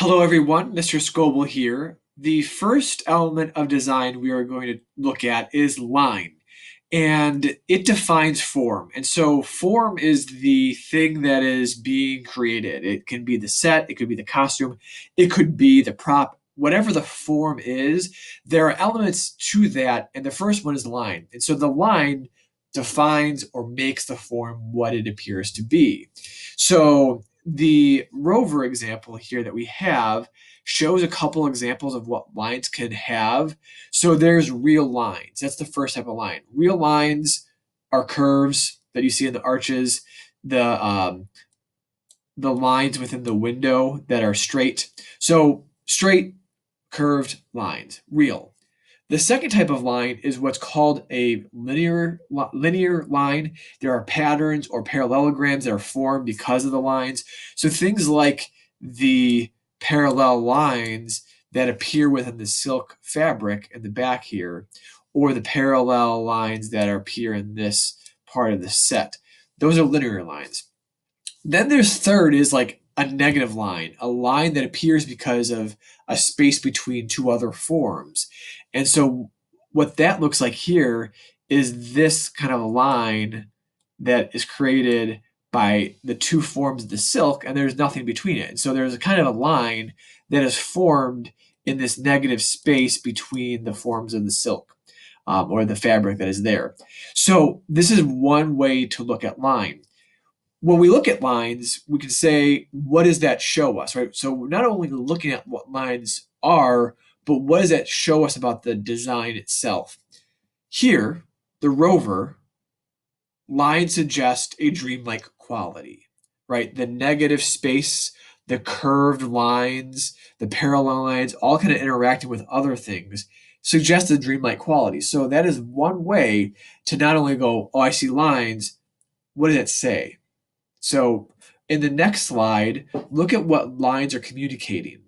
Hello, everyone. Mr. Scoble here. The first element of design we are going to look at is line, and it defines form. And so, form is the thing that is being created. It can be the set, it could be the costume, it could be the prop. Whatever the form is, there are elements to that, and the first one is line. And so, the line defines or makes the form what it appears to be. So, the rover example here that we have shows a couple examples of what lines can have. So there's real lines. That's the first type of line. Real lines are curves that you see in the arches, the lines within the window that are straight. So straight, curved lines, real. The second type of line is what's called a linear line. There are patterns or parallelograms that are formed because of the lines. So things like the parallel lines that appear within the silk fabric in the back here, or the parallel lines that appear in this part of the set. Those are linear lines. Then there's third is like a negative line, a line that appears because of a space between two other forms. And so what that looks like here is this kind of a line that is created by the two forms of the silk, and there's nothing between it. And so there's a kind of a line that is formed in this negative space between the forms of the silk, or the fabric that is there. So this is one way to look at line. When we look at lines, we can say, what does that show us, right? So we're not only looking at what lines are, but what does that show us about the design itself? Here, the rover, lines suggest a dreamlike quality, right? The negative space, the curved lines, the parallel lines, all kind of interacting with other things suggest a dreamlike quality. So that is one way to not only go, oh, I see lines, what does that say? So in the next slide, look at what lines are communicating.